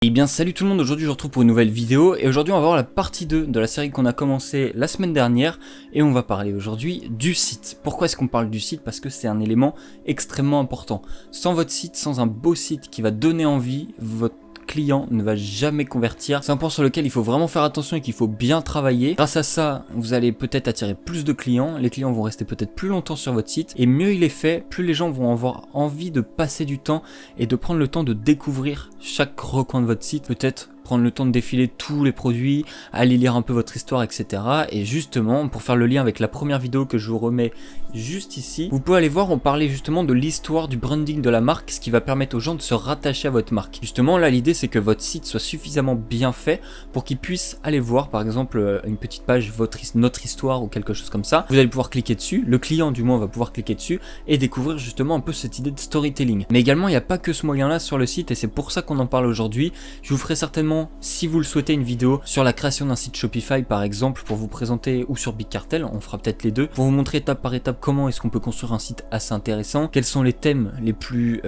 Et bien salut tout le monde, aujourd'hui je vous retrouve pour une nouvelle vidéo et aujourd'hui on va voir la partie 2 de la série qu'on a commencé la semaine dernière et on va parler aujourd'hui du site. Pourquoi est-ce qu'on parle du site? Parce que c'est un élément extrêmement important. Sans votre site, sans un beau site qui va donner envie, votre client ne va jamais convertir. C'est un point sur lequel il faut vraiment faire attention et qu'il faut bien travailler. Grâce à ça, vous allez peut-être attirer plus de clients, les clients vont rester peut-être plus longtemps sur votre site et mieux il est fait, plus les gens vont avoir envie de passer du temps et de prendre le temps de découvrir chaque recoin de votre site, peut-être prendre le temps de défiler tous les produits, aller lire un peu votre histoire, etc. Et justement, pour faire le lien avec la première vidéo que je vous remets juste ici, vous pouvez aller voir, on parlait justement de l'histoire du branding de la marque, ce qui va permettre aux gens de se rattacher à votre marque. Justement, là, l'idée, c'est que votre site soit suffisamment bien fait pour qu'ils puissent aller voir, par exemple, une petite page, notre histoire ou quelque chose comme ça. Vous allez pouvoir cliquer dessus, le client du moins va pouvoir cliquer dessus et découvrir justement un peu cette idée de storytelling. Mais également, il n'y a pas que ce moyen-là sur le site et c'est pour ça qu'on en parle aujourd'hui. Je vous ferai certainement, si vous le souhaitez, une vidéo sur la création d'un site Shopify par exemple pour vous présenter, ou sur Big Cartel, on fera peut-être les deux, pour vous montrer étape par étape comment est-ce qu'on peut construire un site assez intéressant, quels sont les thèmes les plus,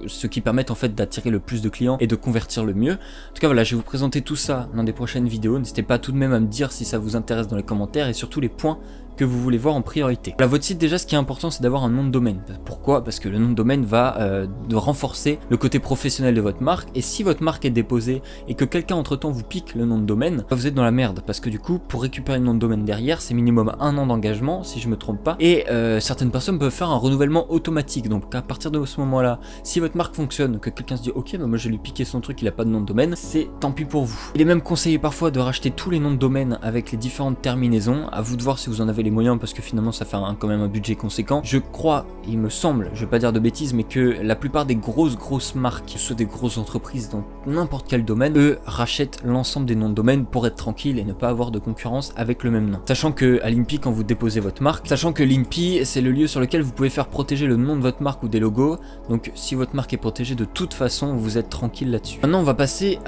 ceux qui permettent en fait d'attirer le plus de clients et de convertir le mieux. En tout cas voilà, je vais vous présenter tout ça dans des prochaines vidéos, n'hésitez pas tout de même à me dire si ça vous intéresse dans les commentaires et surtout les points que vous voulez voir en priorité. Là, votre site, déjà, ce qui est important, c'est d'avoir un nom de domaine. Pourquoi? Parce que le nom de domaine va renforcer le côté professionnel de votre marque. Et si votre marque est déposée et que quelqu'un entre-temps vous pique le nom de domaine, vous êtes dans la merde. Parce que du coup, pour récupérer le nom de domaine derrière, c'est minimum 1 an d'engagement, si je me trompe pas. Et certaines personnes peuvent faire un renouvellement automatique. Donc à partir de ce moment-là, si votre marque fonctionne, que quelqu'un se dit ok, bah moi je vais lui piquer son truc, il a pas de nom de domaine, c'est tant pis pour vous. Il est même conseillé parfois de racheter tous les noms de domaine avec les différentes terminaisons. À vous de voir si vous en avez les moyens parce que finalement ça fait quand même un budget conséquent. Je crois, il me semble, je vais pas dire de bêtises, mais que la plupart des grosses marques, que ce soit des grosses entreprises dans n'importe quel domaine, eux rachètent l'ensemble des noms de domaine pour être tranquille et ne pas avoir de concurrence avec le même nom. Sachant que à l'INPI, quand vous déposez votre marque, sachant que l'INPI c'est le lieu sur lequel vous pouvez faire protéger le nom de votre marque ou des logos, donc si votre marque est protégée de toute façon, vous êtes tranquille là-dessus. Maintenant on va passer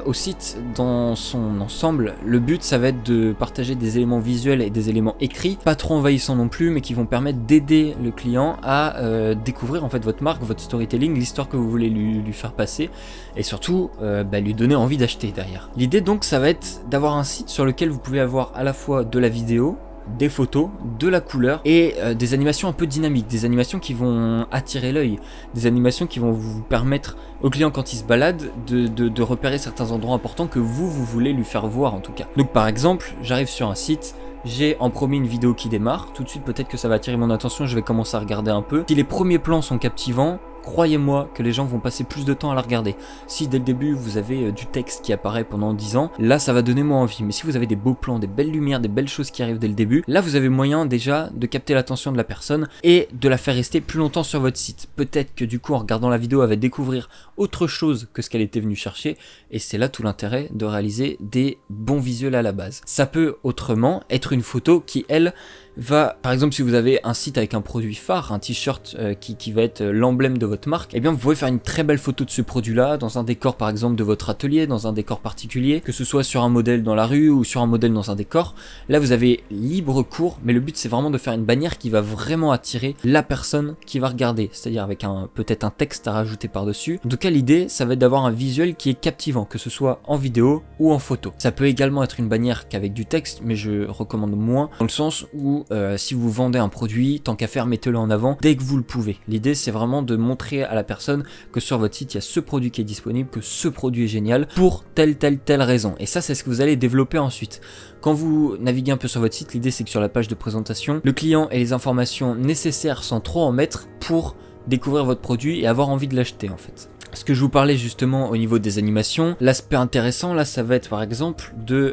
au site dans son ensemble. Le but ça va être de partager des éléments visuels et des éléments écrits, pas trop envahissants non plus, mais qui vont permettre d'aider le client à découvrir en fait votre marque, votre storytelling, l'histoire que vous voulez lui faire passer, et surtout lui donner envie d'acheter derrière. L'idée donc ça va être d'avoir un site sur lequel vous pouvez avoir à la fois de la vidéo, des photos, de la couleur et des animations un peu dynamiques, des animations qui vont attirer l'œil, des animations qui vont vous permettre au client quand il se balade de repérer certains endroits importants que vous voulez lui faire voir en tout cas. Donc par exemple, j'arrive sur un site, j'ai en premier une vidéo qui démarre, tout de suite peut-être que ça va attirer mon attention, je vais commencer à regarder un peu. Si les premiers plans sont captivants, croyez-moi que les gens vont passer plus de temps à la regarder. Si dès le début vous avez du texte qui apparaît pendant 10 ans, là ça va donner moins envie. Mais si vous avez des beaux plans, des belles lumières, des belles choses qui arrivent dès le début, là vous avez moyen déjà de capter l'attention de la personne et de la faire rester plus longtemps sur votre site. Peut-être que du coup en regardant la vidéo elle va découvrir autre chose que ce qu'elle était venue chercher et c'est là tout l'intérêt de réaliser des bons visuels à la base. Ça peut autrement être une photo qui elle va, par exemple si vous avez un site avec un produit phare, un t-shirt qui va être l'emblème de votre marque, et bien vous pouvez faire une très belle photo de ce produit là dans un décor par exemple de votre atelier, dans un décor particulier, que ce soit sur un modèle dans la rue ou sur un modèle dans un décor. Là vous avez libre cours, mais le but c'est vraiment de faire une bannière qui va vraiment attirer la personne qui va regarder, c'est-à-dire avec peut-être un texte à rajouter par dessus. En tout cas l'idée ça va être d'avoir un visuel qui est captivant, que ce soit en vidéo ou en photo. Ça peut également être une bannière qu'avec du texte, mais je recommande moins, dans le sens où si vous vendez un produit, tant qu'à faire, mettez-le en avant dès que vous le pouvez. L'idée c'est vraiment de montrer à la personne que sur votre site il y a ce produit qui est disponible, que ce produit est génial pour telle raison. Et ça c'est ce que vous allez développer ensuite. Quand vous naviguez un peu sur votre site, l'idée c'est que sur la page de présentation, le client ait les informations nécessaires sans trop en mettre pour découvrir votre produit et avoir envie de l'acheter en fait. Ce que je vous parlais justement au niveau des animations, l'aspect intéressant là ça va être par exemple de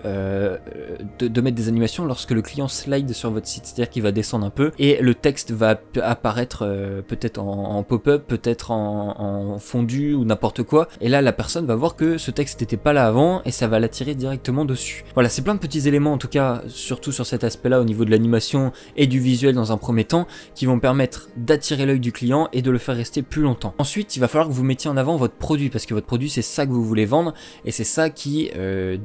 mettre des animations lorsque le client slide sur votre site, c'est-à-dire qu'il va descendre un peu et le texte va apparaître peut-être en pop-up, peut-être en fondu ou n'importe quoi, et là la personne va voir que ce texte n'était pas là avant et ça va l'attirer directement dessus. Voilà, c'est plein de petits éléments en tout cas, surtout sur cet aspect là au niveau de l'animation et du visuel dans un premier temps, qui vont permettre d'attirer l'œil du client et de le faire rester plus longtemps. Ensuite il va falloir que vous mettiez en avant votre produit, parce que votre produit c'est ça que vous voulez vendre et c'est ça qui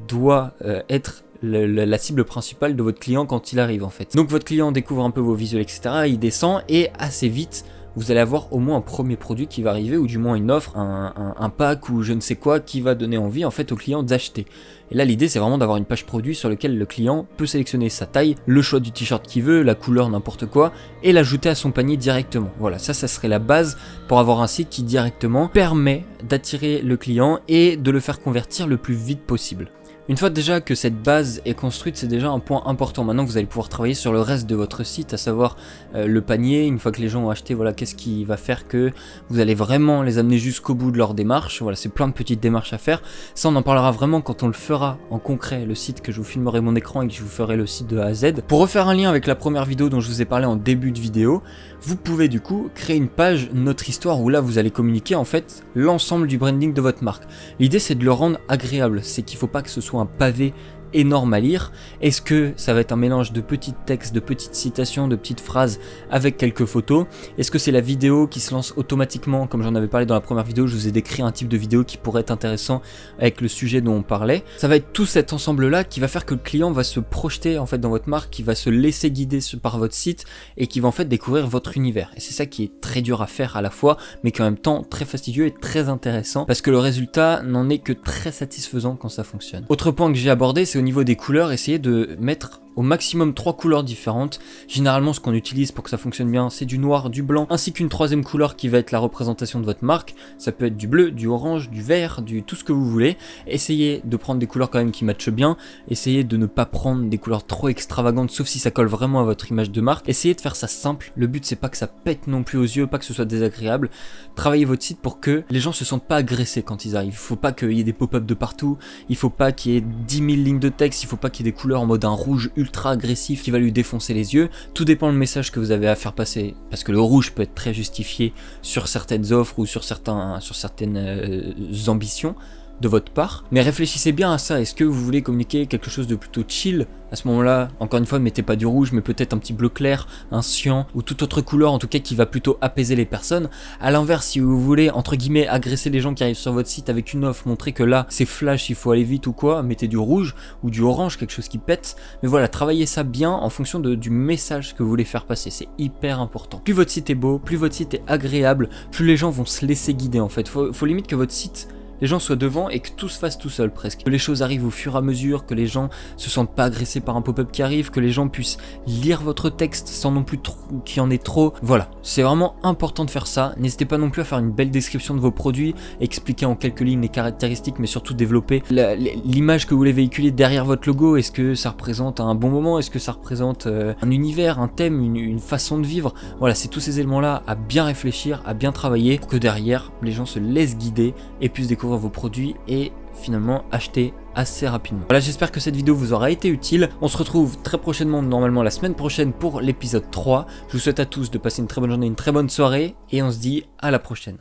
doit être la cible principale de votre client quand il arrive en fait. Donc votre client découvre un peu vos visuels etc, il descend et assez vite vous allez avoir au moins un premier produit qui va arriver, ou du moins une offre, un pack ou je ne sais quoi qui va donner envie en fait au client d'acheter. Et là l'idée c'est vraiment d'avoir une page produit sur laquelle le client peut sélectionner sa taille, le choix du t-shirt qu'il veut, la couleur, n'importe quoi, et l'ajouter à son panier directement. Voilà, ça serait la base pour avoir un site qui directement permet d'attirer le client et de le faire convertir le plus vite possible. Une fois déjà que cette base est construite, c'est déjà un point important. Maintenant vous allez pouvoir travailler sur le reste de votre site, à savoir le panier. Une fois que les gens ont acheté, voilà, qu'est-ce qui va faire que vous allez vraiment les amener jusqu'au bout de leur démarche. Voilà, c'est plein de petites démarches à faire. Ça on en parlera vraiment quand on le fera en concret, le site, que je vous filmerai mon écran et que je vous ferai le site de A à Z. Pour refaire un lien avec la première vidéo dont je vous ai parlé en début de vidéo, vous pouvez du coup créer une page Notre Histoire où là vous allez communiquer en fait l'ensemble du branding de votre marque. L'idée c'est de le rendre agréable, c'est qu'il ne faut pas que ce soit un pavé énorme à lire. Est-ce que ça va être un mélange de petits textes, de petites citations, de petites phrases avec quelques photos? Est-ce que c'est la vidéo qui se lance automatiquement, comme j'en avais parlé dans la première vidéo, je vous ai décrit un type de vidéo qui pourrait être intéressant avec le sujet dont on parlait. Ça va être tout cet ensemble là qui va faire que le client va se projeter en fait dans votre marque, qui va se laisser guider par votre site et qui va en fait découvrir votre univers. Et c'est ça qui est très dur à faire à la fois, mais qui en même temps très fastidieux et très intéressant, parce que le résultat n'en est que très satisfaisant quand ça fonctionne. Autre point que j'ai abordé, c'est au niveau des couleurs, essayez de mettre au maximum 3 couleurs différentes. Généralement ce qu'on utilise pour que ça fonctionne bien, c'est du noir, du blanc, ainsi qu'une troisième couleur qui va être la représentation de votre marque. Ça peut être du bleu, du orange, du vert, du tout ce que vous voulez. Essayez de prendre des couleurs quand même qui matchent bien. Essayez de ne pas prendre des couleurs trop extravagantes, sauf si ça colle vraiment à votre image de marque. Essayez de faire ça simple. Le but c'est pas que ça pète non plus aux yeux, pas que ce soit désagréable. Travaillez votre site pour que les gens se sentent pas agressés quand ils arrivent. Il faut pas qu'il y ait des pop-up de partout, il faut pas qu'il y ait 10 000 lignes de texte, il faut pas qu'il y ait des couleurs en mode un rouge ultra agressif qui va lui défoncer les yeux. Tout dépend du message que vous avez à faire passer, parce que le rouge peut être très justifié sur certaines offres ou sur certaines ambitions de votre part, mais réfléchissez bien à ça. Est-ce que vous voulez communiquer quelque chose de plutôt chill? À ce moment-là, encore une fois, ne mettez pas du rouge, mais peut-être un petit bleu clair, un cyan, ou toute autre couleur, en tout cas qui va plutôt apaiser les personnes. À l'inverse, si vous voulez, entre guillemets, agresser les gens qui arrivent sur votre site avec une offre, montrer que là, c'est flash, il faut aller vite ou quoi, mettez du rouge ou du orange, quelque chose qui pète. Mais voilà, travaillez ça bien en fonction du message que vous voulez faire passer, c'est hyper important. Plus votre site est beau, plus votre site est agréable, plus les gens vont se laisser guider en fait. Faut limite que votre site, les gens soient devant et que tout se fasse tout seul presque. Que les choses arrivent au fur et à mesure, que les gens se sentent pas agressés par un pop-up qui arrive, que les gens puissent lire votre texte sans non plus qu'il y en ait trop. Voilà, c'est vraiment important de faire ça. N'hésitez pas non plus à faire une belle description de vos produits, expliquer en quelques lignes les caractéristiques, mais surtout développer l'image que vous voulez véhiculer derrière votre logo. Est-ce que ça représente un bon moment? Est-ce que ça représente un univers, un thème, une façon de vivre? Voilà, c'est tous ces éléments-là à bien réfléchir, à bien travailler, pour que derrière, les gens se laissent guider et puissent découvrir vos produits et finalement acheter assez rapidement. Voilà, j'espère que cette vidéo vous aura été utile. On se retrouve très prochainement, normalement la semaine prochaine, pour l'épisode 3. Je vous souhaite à tous de passer une très bonne journée, une très bonne soirée, et on se dit à la prochaine.